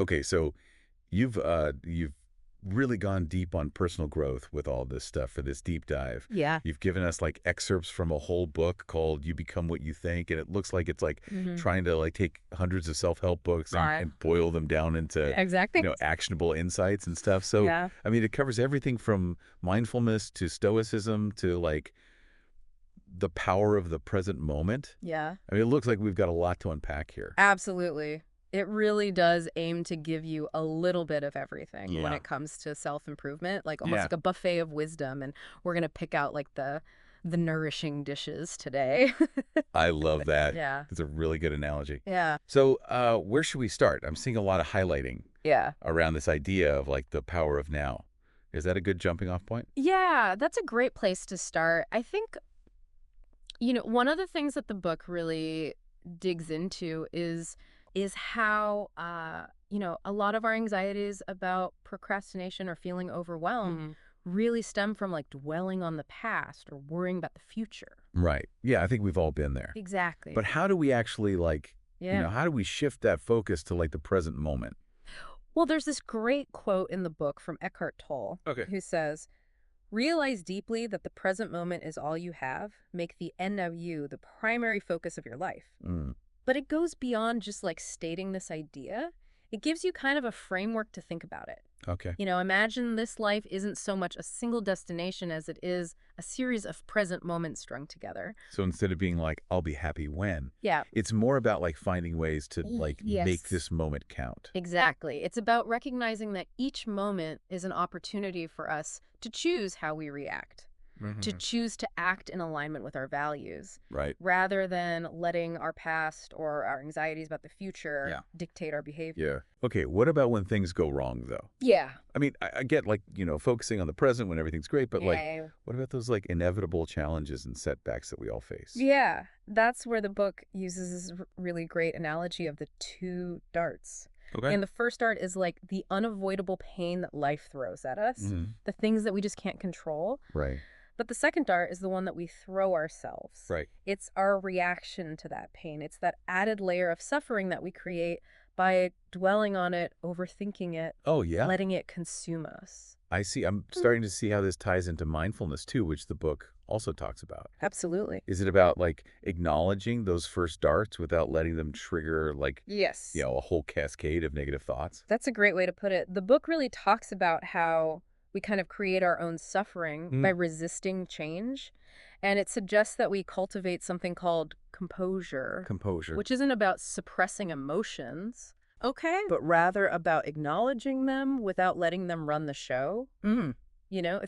Okay, so you've really gone deep on personal growth with all this stuff for this deep dive. Yeah. You've given us like excerpts from a whole book called You Become What You Think, and it looks like it's like Hmm. trying to like take hundreds of self-help books and, Right. and boil them down into, Exactly. actionable insights and stuff. So, Yeah. I mean, it covers everything from mindfulness to stoicism to like the power of the present moment. Yeah. I mean, it looks like we've got a lot to unpack here. Absolutely. It really does aim to give you a little bit of everything when Yeah. it comes to self-improvement, like almost Yeah. like a buffet of wisdom. And we're gonna pick out like the nourishing dishes today. I love that. Yeah. It's a really good analogy. Yeah. So, where should we start? I'm seeing a lot of highlighting Yeah. around this idea of like the power of now. Is that a good jumping off point? Yeah, that's a great place to start. I think, one of the things that the book really digs into is how a lot of our anxieties about procrastination or feeling overwhelmed really stem from like dwelling on the past or worrying about the future. Right. Yeah, I think we've all been there. Exactly. But how do we actually like, Yeah. how do we shift that focus to like the present moment? Well, there's this great quote in the book from Eckhart Tolle Okay. who says, "Realize deeply that the present moment is all you have. Make the end of you the primary focus of your life." Mm, But it goes beyond just like stating this idea. It gives you kind of a framework to think about it. okay. Imagine this life isn't so much a single destination as it is a series of present moments strung together. So instead of being like, I'll be happy when, Yeah. it's more about like finding ways to like make Yes. this moment count. Exactly. It's about recognizing that each moment is an opportunity for us to choose how we react, to Mhm. choose to act in alignment with our values, Right. rather than letting our past or our anxieties about the future Yeah. dictate our behavior. Yeah. Okay. What about when things go wrong, though? Yeah. I mean, I get like, focusing on the present when everything's great, but like, Yeah. what about those like inevitable challenges and setbacks that we all face? Yeah, that's where the book uses this really great analogy of the two darts. Okay. And the first dart is like the unavoidable pain that life throws at us, Hmm. the things that we just can't control. Right. But the second dart is the one that we throw ourselves. Right. It's our reaction to that pain. It's that added layer of suffering that we create by dwelling on it, overthinking it, Oh, yeah. letting it consume us. I see. I'm starting to see how this ties into mindfulness too, which the book also talks about. Absolutely. Is it about like acknowledging those first darts without letting them trigger like, Yes. a whole cascade of negative thoughts? That's a great way to put it. The book really talks about how we kind of create our own suffering by Mm. resisting change. And it suggests that we cultivate something called composure, Composure. which isn't about suppressing emotions, okay, but rather about acknowledging them without letting them run the show. Mm.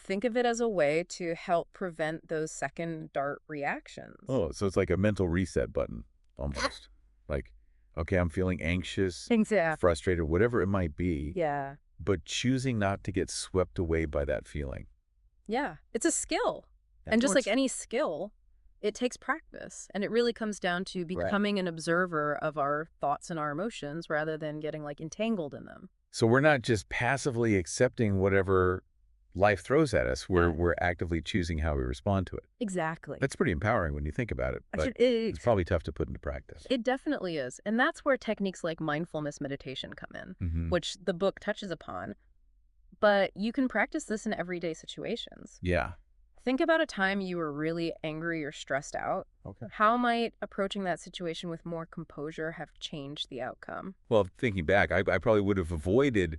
Think of it as a way to help prevent those second dart reactions. Oh, so it's like a mental reset button almost. Like, okay, I'm feeling anxious, Exactly. frustrated, whatever it might be, Yeah. but choosing not to get swept away by that feeling. Yeah. It's a skill. That And just like works. any skill, it takes practice. And it really comes down to Right. becoming an observer of our thoughts and our emotions rather than getting like entangled in them. So we're not just passively accepting whatever life throws at us. We're Yeah. we're actively choosing how we respond to it. Exactly. That's pretty empowering when you think about it, but It, it's probably tough to put into practice. it definitely is. And that's where techniques like mindfulness meditation come in, Hmm. which the book touches upon. But you can practice this in everyday situations. Yeah. Think about a time you were really angry or stressed out. Okay. How might approaching that situation with more composure have changed the outcome? Well, thinking back, I probably would have avoided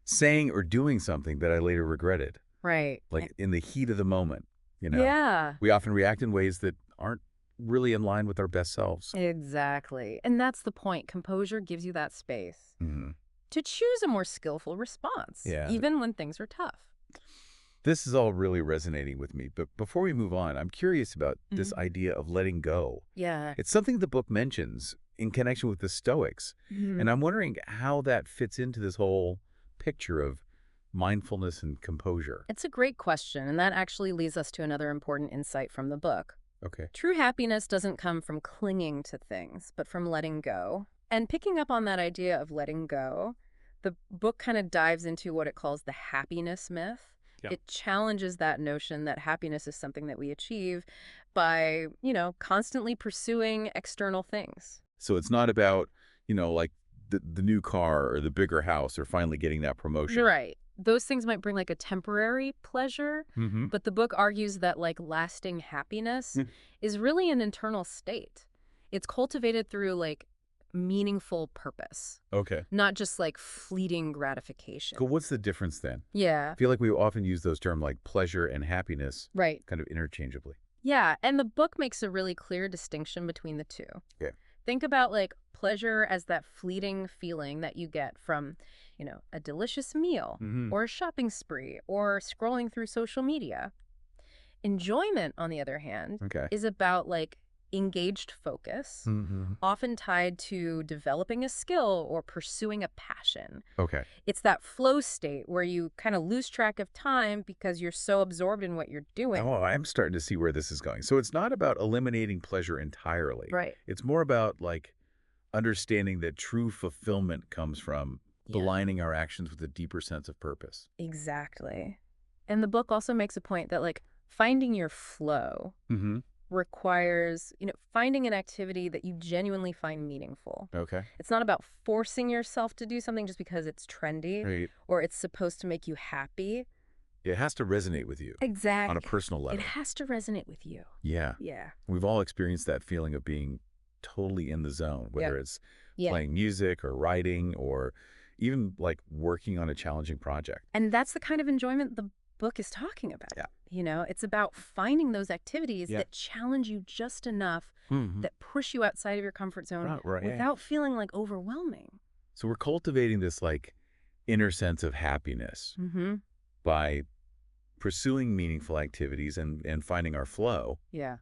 saying or doing something that I later regretted, Right. like in the heat of the moment. Yeah. We often react in ways that aren't really in line with our best selves. Exactly. And that's the point. Composure gives you that space Hmm. to choose a more skillful response, Yeah. even when things are tough. This is all really resonating with me. But before we move on, I'm curious about this Mhm. idea of letting go. Yeah. It's something the book mentions in connection with the Stoics. And I'm wondering how that fits into this whole picture of mindfulness and composure. It's a great question, and that actually leads us to another important insight from the book. Okay. True happiness doesn't come from clinging to things, but from letting go. And picking up on that idea of letting go, the book kind of dives into what it calls the happiness myth. Yeah. It challenges that notion that happiness is something that we achieve by, constantly pursuing external things. So it's not about, like the new car or the bigger house or finally getting that promotion. Right. Those things might bring like a temporary pleasure, Mm-hmm. but the book argues that like lasting happiness is really an internal state. It's cultivated through like meaningful purpose, Okay. not just like fleeting gratification. Cool. What's the difference then? Yeah. I feel like we often use those terms like pleasure and happiness Right. kind of interchangeably. Yeah, and the book makes a really clear distinction between the two. Okay. Think about like pleasure as that fleeting feeling that you get from, a delicious meal Mm-hmm. or a shopping spree or scrolling through social media. Enjoyment, on the other hand, Okay. is about like engaged focus, Mm-hmm. often tied to developing a skill or pursuing a passion. Okay. It's that flow state where you kind of lose track of time because you're so absorbed in what you're doing. Oh, I'm starting to see where this is going. So it's not about eliminating pleasure entirely. Right. It's more about like understanding that true fulfillment comes from Yeah. aligning our actions with a deeper sense of purpose. Exactly. And the book also makes a point that like finding your flow Mm-hmm. requires, finding an activity that you genuinely find meaningful. Okay. It's not about forcing yourself to do something just because it's trendy Right. or it's supposed to make you happy. It has to resonate with you Exactly. on a personal It level. has to resonate with you. Yeah. Yeah. We've all experienced that feeling of being totally in the zone, whether it's Yeah. playing music or writing or even like working on a challenging project. And that's the kind of enjoyment the book is talking about. Yeah. It's about finding those activities Yeah. that challenge you just enough, Mm-hmm. that push you outside of your comfort zone Right. without feeling like overwhelming. So we're cultivating this like inner sense of happiness Mm-hmm. by pursuing meaningful activities and finding our flow. Yeah.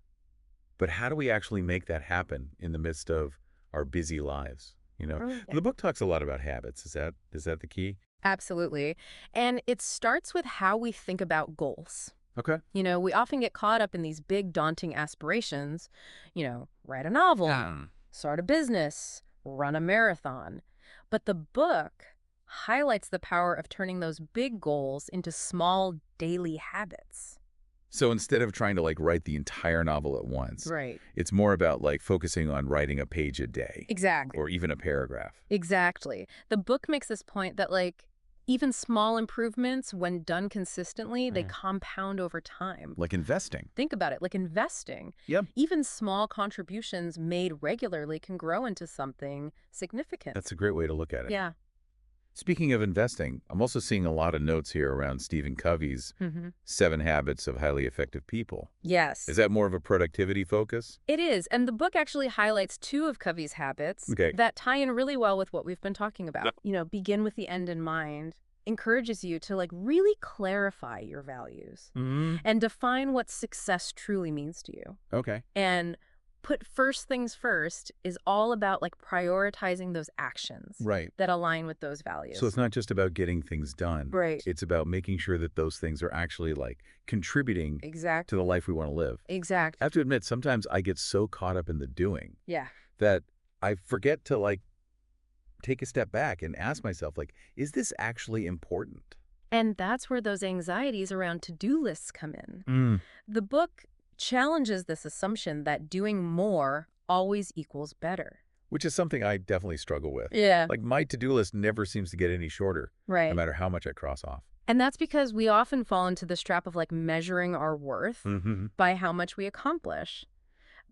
But how do we actually make that happen in the midst of our busy lives? Yeah. The book talks a lot about habits. Is that the key? Absolutely. And it starts with how we think about goals. Okay. We often get caught up in these big, daunting aspirations, write a novel, start a business, run a marathon. But the book highlights the power of turning those big goals into small daily habits. So instead of trying to like write the entire novel at once, Right. it's more about like focusing on writing a page a day Exactly. or even a paragraph. Exactly. The book makes this point that like even small improvements, when done consistently, they compound over time. Like investing. Think about it, like investing. Yep. Even small contributions made regularly can grow into something significant. That's a great way to look at it. Yeah. Speaking of investing, I'm also seeing a lot of notes here around Stephen Covey's 7 Habits of Highly Effective People. Yes. Is that more of a productivity focus? It is. And the book actually highlights 2 of Covey's habits that tie in really well with what we've been talking about. Begin with the end in mind, encourages you to like really clarify your values and define what success truly means to you. Okay. And put first things first is all about like prioritizing those actions that align with those values. So it's not just about getting things done. Right. It's about making sure that those things are actually like contributing to the life we want to live. Exactly. I have to admit, sometimes I get so caught up in the doing Yeah. that I forget to like take a step back and ask myself, like, is this actually important? And that's where those anxieties around to-do lists come in. The book challenges this assumption that doing more always equals better. Which is something I definitely struggle with. Yeah. Like my to-do list never seems to get any shorter, Right. no matter how much I cross off. And that's because we often fall into this trap of like measuring our worth by how much we accomplish.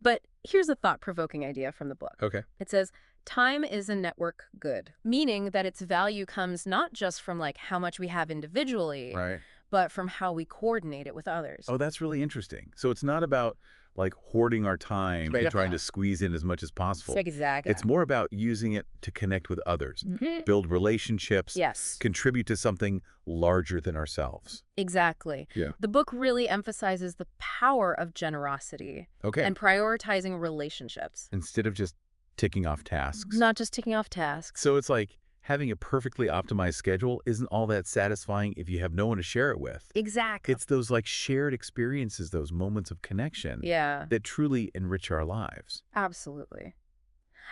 But here's a thought-provoking idea from the book. Okay. It says, time is a network good, meaning that its value comes not just from like how much we have individually, Right. but from how we coordinate it with others. Oh, that's really interesting. So it's not about like hoarding our time and trying to squeeze in as much as possible. Exactly. It's more about using it to connect with others, build relationships, Yes. contribute to something larger than ourselves. Exactly. Yeah. The book really emphasizes the power of generosity Okay. and prioritizing relationships. Instead of just ticking off tasks. Not just ticking off tasks. So it's like having a perfectly optimized schedule isn't all that satisfying if you have no one to share it with. Exactly. It's those like shared experiences, those moments of connection Yeah. that truly enrich our lives. Absolutely.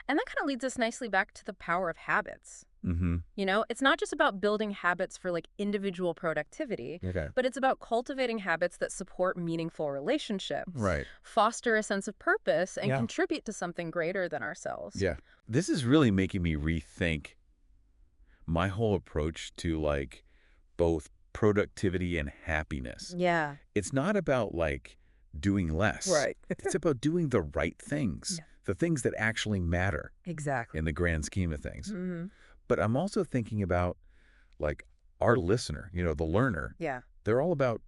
And that kind of leads us nicely back to the power of habits. Mm-hmm. It's not just about building habits for like individual productivity, Okay. but it's about cultivating habits that support meaningful relationships, Right. foster a sense of purpose, and Yeah. contribute to something greater than ourselves. Yeah. This is really making me rethink my whole approach to like both productivity and happiness. Yeah. It's not about like doing less. Right. It's about doing the right things, Yeah. the things that actually matter Exactly. in the grand scheme of things. Hmm. But I'm also thinking about like our listener, the learner. Yeah. They're all about,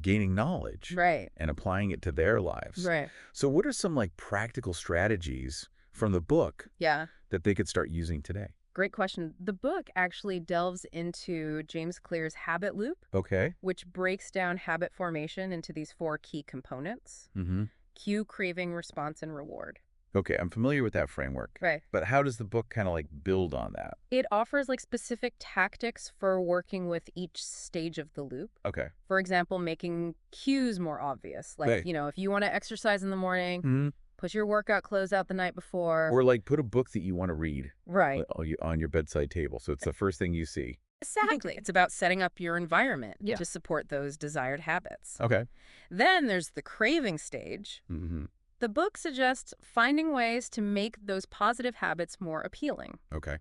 gaining knowledge Right. and applying it to their lives. Right. So what are some like practical strategies from the book Yeah. that they could start using today? Great question. The book actually delves into James Clear's habit loop, Okay. which breaks down habit formation into these 4 key components: Mm-hmm. cue, craving, response, and reward. Okay, I'm familiar with that framework. Right. But how does the book kind of like build on that? It offers like specific tactics for working with each stage of the loop. Okay. For example, making cues more obvious. Like, Hey. if you want to exercise in the morning, Mm-hmm. put your workout clothes out the night before. Or like put a book that you want to read Right. on your bedside table. So it's the first thing you see. Exactly. It's about setting up your environment Yeah. to support those desired habits. Okay. Then there's the craving stage. Mm-hmm. The book suggests finding ways to make those positive habits more appealing. Okay.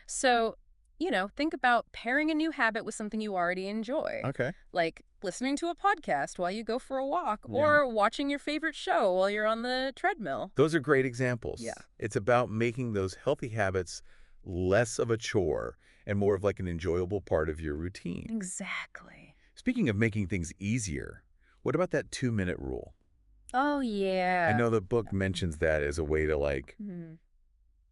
So, think about pairing a new habit with something you already enjoy. Okay. Like listening to a podcast while you go for a walk, Yeah. or watching your favorite show while you're on the treadmill. Those are great examples. Yeah. It's about making those healthy habits less of a chore and more of like an enjoyable part of your routine. Exactly. Speaking of making things easier, what about that 2-minute rule? Oh, yeah. I know the book mentions that as a way to like Mhm.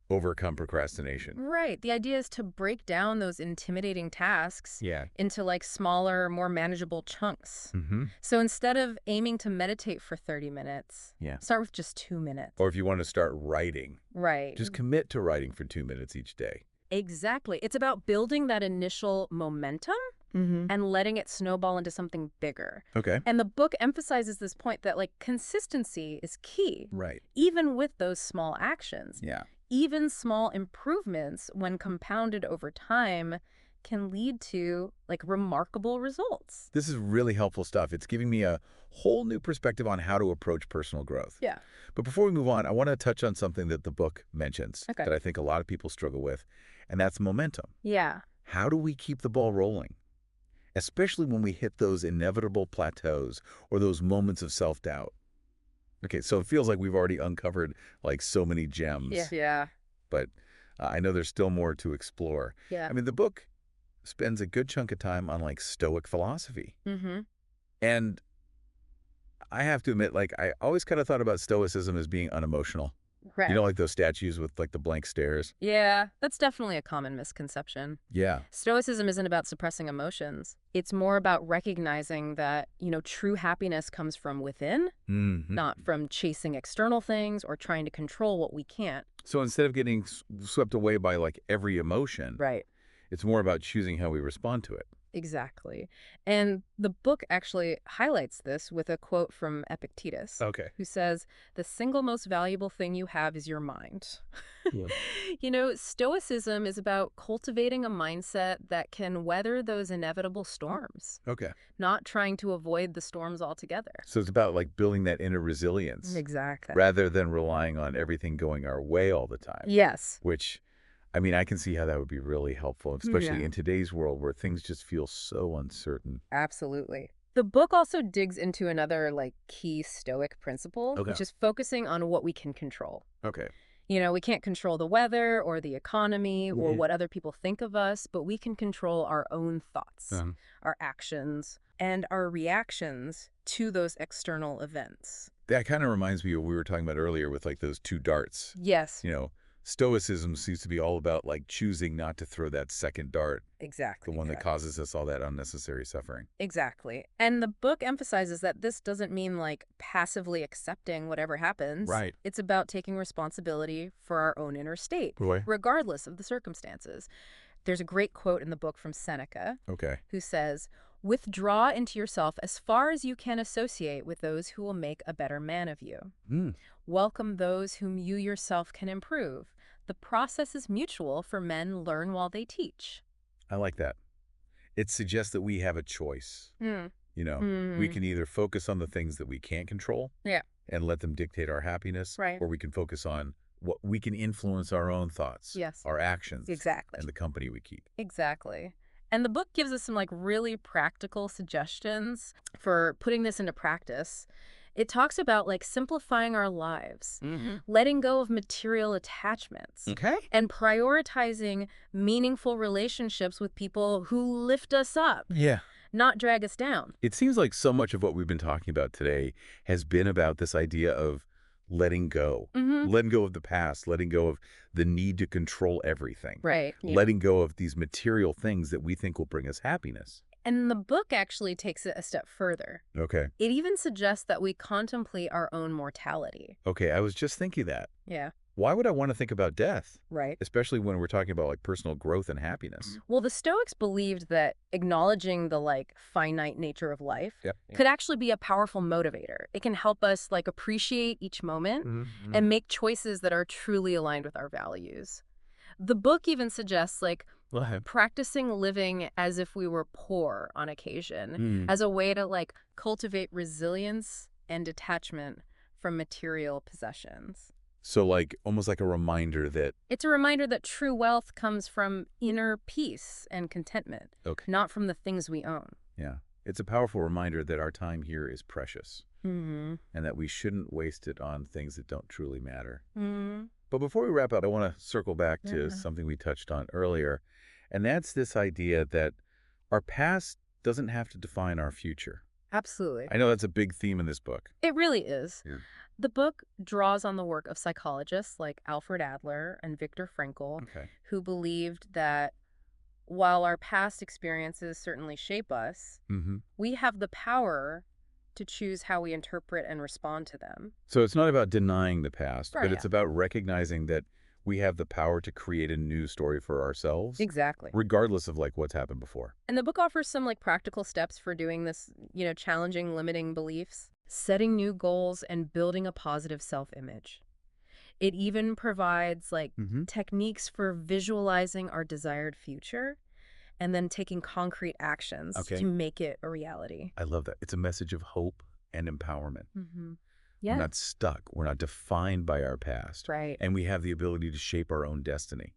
overcome procrastination. Right. The idea is to break down those intimidating tasks Yeah. into like smaller, more manageable chunks. Mm-hmm. So instead of aiming to meditate for 30 minutes, Yeah. start with just 2 minutes. Or if you want to start writing, Right. just commit to writing for 2 minutes each day. Exactly. It's about building that initial momentum and letting it snowball into something bigger. Okay. And the book emphasizes this point that like consistency is key, Right. even with those small actions. Yeah. Even small improvements, when compounded over time, can lead to like remarkable results. This is really helpful stuff. It's giving me a whole new perspective on how to approach personal growth. Yeah. But before we move on, I want to touch on something that the book mentions Okay. that I think a lot of people struggle with, and that's momentum. Yeah. How do we keep the ball rolling? Especially when we hit those inevitable plateaus or those moments of self-doubt. Okay, so it feels like we've already uncovered like so many gems. Yeah. But I know there's still more to explore. Yeah. I mean, the book spends a good chunk of time on like Stoic philosophy. Mm-hmm. And I have to admit, like, I always kind of thought about Stoicism as being unemotional. Right. You know, like those statues with like the blank stares? Yeah, that's definitely a common misconception. Yeah. Stoicism isn't about suppressing emotions. It's more about recognizing that, true happiness comes from within, Mm-hmm. not from chasing external things or trying to control what we can't. So instead of getting swept away by like every emotion, Right. it's more about choosing how we respond to it. Exactly. And the book actually highlights this with a quote from Epictetus, Okay. who says, "The single most valuable thing you have is your mind." Yeah. Stoicism is about cultivating a mindset that can weather those inevitable storms, Okay. not trying to avoid the storms altogether. So it's about like building that inner resilience Exactly. rather than relying on everything going our way all the time. Yes. Which, I mean, I can see how that would be really helpful, especially Yeah. in today's world where things just feel so uncertain. Absolutely. The book also digs into another key Stoic principle, Okay. which is focusing on what we can control. Okay. We can't control the weather or the economy or Yeah. what other people think of us, but we can control our own thoughts, our actions, and our reactions to those external events. That kind of reminds me of what we were talking about earlier with like those 2 darts. Yes, Stoicism seems to be all about like choosing not to throw that second dart, exactly. the one that causes us all that unnecessary suffering. Exactly. And the book emphasizes that this doesn't mean passively accepting whatever happens. Right. It's about taking responsibility for our own inner state, Boy. regardless of the circumstances. There's a great quote in the book from Seneca, Okay. who says, Withdraw into yourself as far as you can associate with those who will make a better man of you. Mm, Welcome those whom you yourself can improve. The process is mutual, for men learn while they teach. I like that. It suggests that we have a choice. Mm. You know, we Mm. can either focus on the things that we can't control Yeah. and let them dictate our happiness, Right. or we can focus on what we can influence our own thoughts, Yes. our actions, Exactly. and the company we keep. Exactly. And the book gives us some like really practical suggestions for putting this into practice. It talks about like simplifying our lives, letting go of material attachments, Okay. and prioritizing meaningful relationships with people who lift us up, Yeah. not drag us down. It seems like so much of what we've been talking about today has been about this idea of letting go. Mm-hmm. Letting go of the past, letting go of the need to control everything, Right. Yeah. letting go of these material things that we think will bring us happiness. And the book actually takes it a step further. Okay. It even suggests that we contemplate our own mortality. Okay, I was just thinking that. Yeah. Why would I want to think about death? Right. Especially when we're talking about like personal growth and happiness. Well, the Stoics believed that acknowledging the like finite nature of life Yep. could actually be a powerful motivator. It can help us like appreciate each moment and make choices that are truly aligned with our values. The book even suggests like Go ahead. practicing living as if we were poor on occasion as a way to like cultivate resilience and detachment from material possessions. So like almost like a reminder that, It's a reminder that true wealth comes from inner peace and contentment, okay, not from the things we own. yeah, it's a powerful reminder that our time here is precious Mm-hmm. and that we shouldn't waste it on things that don't truly matter. Mm-hmm. But before we wrap out, I want to circle back to Yeah. something we touched on earlier, and that's this idea that our past doesn't have to define our future. Absolutely. I know that's a big theme in this book. It really is. Yeah. The book draws on the work of psychologists like Alfred Adler and Viktor Frankl, Okay. who believed that while our past experiences certainly shape us, Mm-hmm. we have the power to choose how we interpret and respond to them. So it's not about denying the past, Right, but it's about recognizing that we have the power to create a new story for ourselves, Exactly. regardless of like what's happened before. And the book offers some like practical steps for doing this, challenging limiting beliefs, setting new goals, and building a positive self-image. It even provides like Mm-hmm. techniques for visualizing our desired future and then taking concrete actions Okay. to make it a reality. I love that. It's a message of hope and empowerment. Mm-hmm. We're Yeah. not stuck. We're not defined by our past. Right. And we have the ability to shape our own destiny.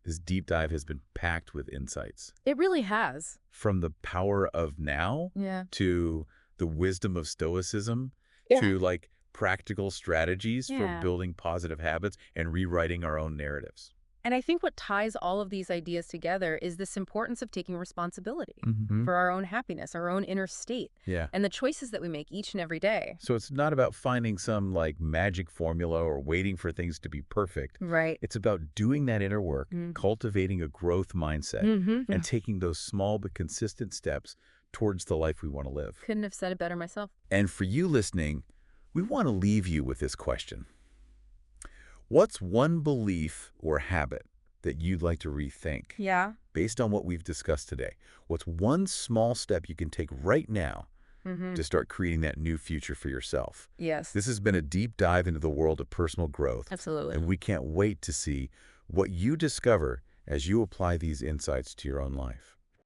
This deep dive has been packed with insights. It really has. From the power of now Yeah. to the wisdom of stoicism Yeah. to like practical strategies for Yeah. building positive habits and rewriting our own narratives. And I think what ties all of these ideas together is this importance of taking responsibility Mm-hmm. for our own happiness, our own inner state, Yeah. and the choices that we make each and every day. So it's not about finding some like magic formula or waiting for things to be perfect. Right. It's about doing that inner work, Mm. cultivating a growth mindset, Mm-hmm. and taking those small but consistent steps towards the life we want to live. Couldn't have said it better myself. And for you listening, we want to leave you with this question. What's one belief or habit that you'd like to rethink Yeah. based on what we've discussed today? What's one small step you can take right now Mm-hmm. to start creating that new future for yourself? Yes. This has been a deep dive into the world of personal growth, Absolutely. and we can't wait to see what you discover as you apply these insights to your own life.